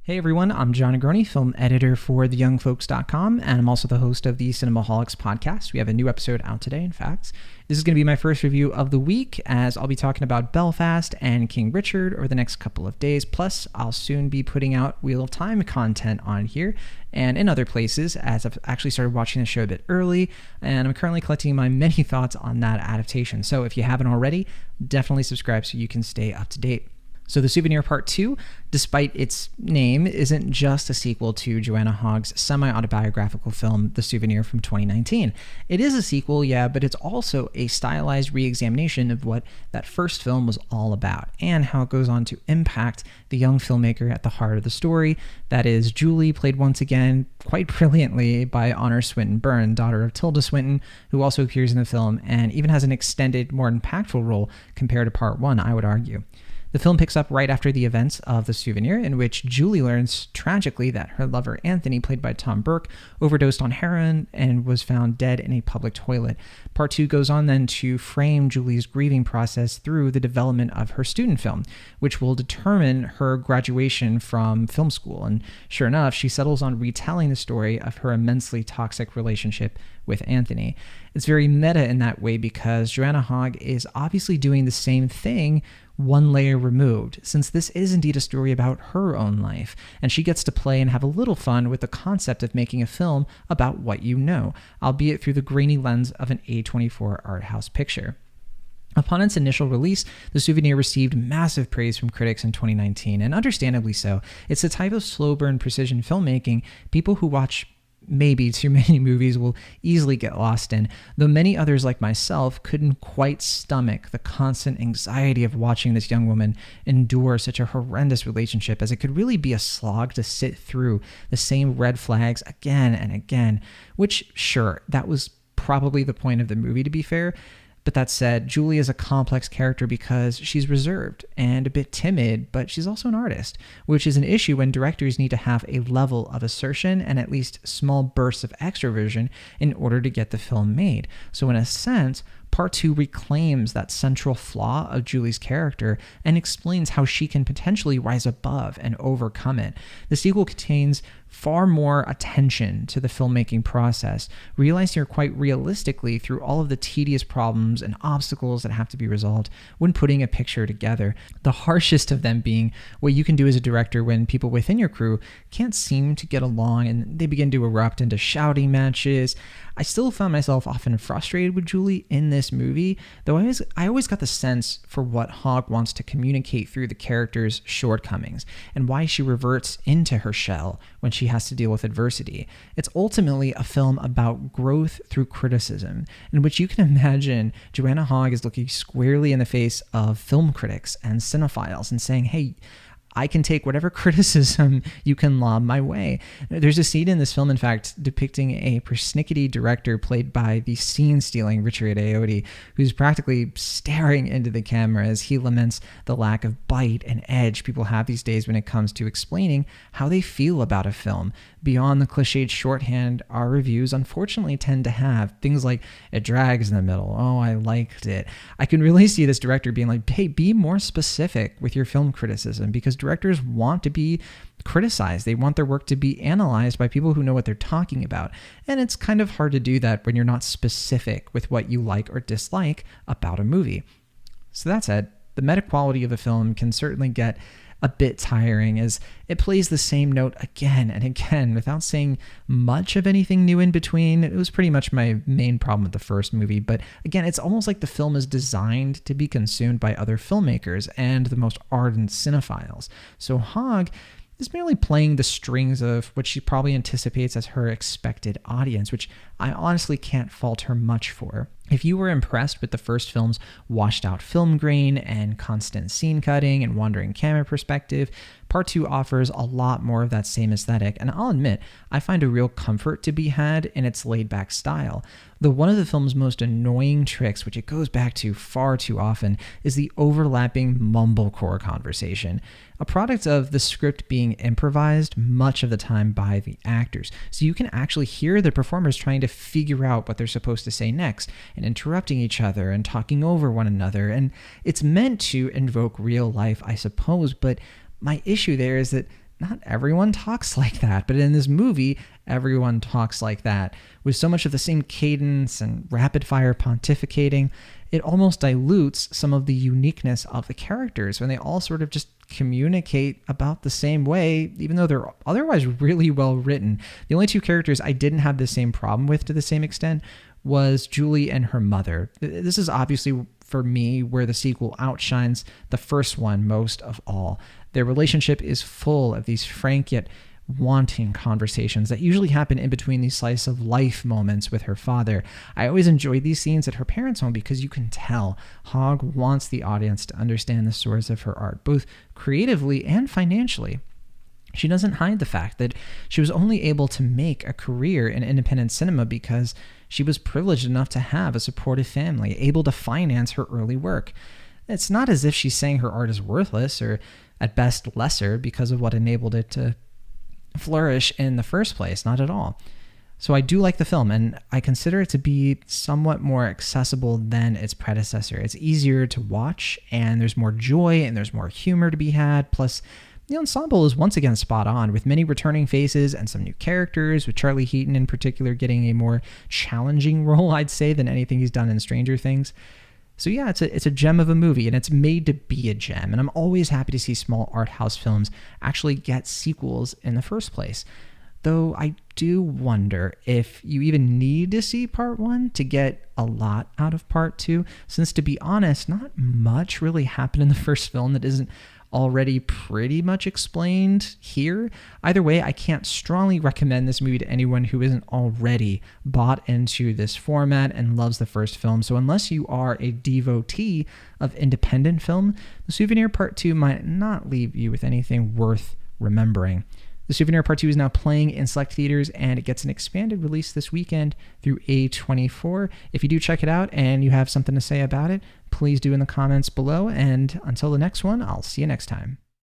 Hey everyone, I'm John Agroni, film editor for theyoungfolks.com, and I'm also the host of the Cinemaholics podcast. We have a new episode out today, in fact. This is going to be my first review of the week, as I'll be talking about Belfast and King Richard over the next couple of days. Plus, I'll soon be putting out Wheel of Time content on here and in other places, as I've actually started watching the show a bit early, and I'm currently collecting my many thoughts on that adaptation. So if you haven't already, definitely subscribe so you can stay up to date. So The Souvenir Part 2, despite its name, isn't just a sequel to Joanna Hogg's semi-autobiographical film, The Souvenir from 2019. It is a sequel, yeah, but it's also a stylized re-examination of what that first film was all about, and how it goes on to impact the young filmmaker at the heart of the story. That is Julie, played once again quite brilliantly by Honor Swinton Byrne, daughter of Tilda Swinton, who also appears in the film and even has an extended, more impactful role compared to Part 1, I would argue. The film picks up right after the events of The Souvenir, in which Julie learns tragically that her lover Anthony, played by Tom Burke, overdosed on heroin and was found dead in a public toilet. Part 2 goes on then to frame Julie's grieving process through the development of her student film, which will determine her graduation from film school. And sure enough, she settles on retelling the story of her immensely toxic relationship with Anthony. It's very meta in that way because Joanna Hogg is obviously doing the same thing one layer removed, since this is indeed a story about her own life, and she gets to play and have a little fun with the concept of making a film about what you know, albeit through the grainy lens of an A24 art house picture. Upon its initial release, The Souvenir received massive praise from critics in 2019, and understandably so. It's the type of slow burn precision filmmaking people who watch maybe too many movies will easily get lost in, though many others like myself couldn't quite stomach the constant anxiety of watching this young woman endure such a horrendous relationship, as it could really be a slog to sit through the same red flags again and again, which, sure, that was probably the point of the movie, to be fair. But that said, Julie is a complex character because she's reserved and a bit timid, but she's also an artist, which is an issue when directors need to have a level of assertion and at least small bursts of extroversion in order to get the film made. So in a sense, Part 2 reclaims that central flaw of Julie's character and explains how she can potentially rise above and overcome it. The sequel contains far more attention to the filmmaking process, realized here quite realistically through all of the tedious problems and obstacles that have to be resolved when putting a picture together. The harshest of them being what you can do as a director when people within your crew can't seem to get along and they begin to erupt into shouting matches. I still found myself often frustrated with Julie in this movie, though I always got the sense for what Hogg wants to communicate through the character's shortcomings and why she reverts into her shell when she has to deal with adversity. It's ultimately a film about growth through criticism, in which you can imagine Joanna Hogg is looking squarely in the face of film critics and cinephiles and saying, hey, I can take whatever criticism you can lob my way. There's a scene in this film, in fact, depicting a persnickety director played by the scene-stealing Richard Ayoade, who's practically staring into the camera as he laments the lack of bite and edge people have these days when it comes to explaining how they feel about a film. Beyond the cliched shorthand our reviews unfortunately tend to have, things like, it drags in the middle, oh, I liked it. I can really see this director being like, hey, be more specific with your film criticism, because directors want to be criticized. They want their work to be analyzed by people who know what they're talking about. And it's kind of hard to do that when you're not specific with what you like or dislike about a movie. So that said, the meta quality of a film can certainly get a bit tiring, as it plays the same note again and again without saying much of anything new in between. It was pretty much my main problem with the first movie, but again, it's almost like the film is designed to be consumed by other filmmakers and the most ardent cinephiles. So Hogg is merely playing the strings of what she probably anticipates as her expected audience, which I honestly can't fault her much for. If you were impressed with the first film's washed-out film grain and constant scene cutting and wandering camera perspective, Part 2 offers a lot more of that same aesthetic, and I'll admit, I find a real comfort to be had in its laid-back style. Though one of the film's most annoying tricks, which it goes back to far too often, is the overlapping mumblecore conversation, a product of the script being improvised much of the time by the actors, so you can actually hear the performers trying to figure out what they're supposed to say next, and interrupting each other and talking over one another. And it's meant to invoke real life, I suppose, but my issue there is that not everyone talks like that, but in this movie, everyone talks like that. With so much of the same cadence and rapid fire pontificating, it almost dilutes some of the uniqueness of the characters when they all sort of just communicate about the same way, even though they're otherwise really well written. The only two characters I didn't have the same problem with to the same extent was Julie and her mother. This is obviously, for me, where the sequel outshines the first one most of all. Their relationship is full of these frank yet wanting conversations that usually happen in between these slice of life moments with her father. I always enjoyed these scenes at her parents' home because you can tell Hogg wants the audience to understand the source of her art, both creatively and financially. She doesn't hide the fact that she was only able to make a career in independent cinema because she was privileged enough to have a supportive family, able to finance her early work. It's not as if she's saying her art is worthless or at best lesser because of what enabled it to flourish in the first place, not at all. So I do like the film, and I consider it to be somewhat more accessible than its predecessor. It's easier to watch, and there's more joy, and there's more humor to be had, plus the ensemble is once again spot on, with many returning faces and some new characters, with Charlie Heaton in particular getting a more challenging role, I'd say, than anything he's done in Stranger Things. So yeah, it's a gem of a movie, and it's made to be a gem, and I'm always happy to see small art house films actually get sequels in the first place. Though I do wonder if you even need to see part one to get a lot out of part two, since to be honest, not much really happened in the first film that isn't already pretty much explained here. Either way, I can't strongly recommend this movie to anyone who isn't already bought into this format and loves the first film. So unless you are a devotee of independent film, The Souvenir Part 2 might not leave you with anything worth remembering. The Souvenir Part 2 is now playing in select theaters, and it gets an expanded release this weekend through A24. If you do check it out and you have something to say about it, please do in the comments below. And until the next one, I'll see you next time.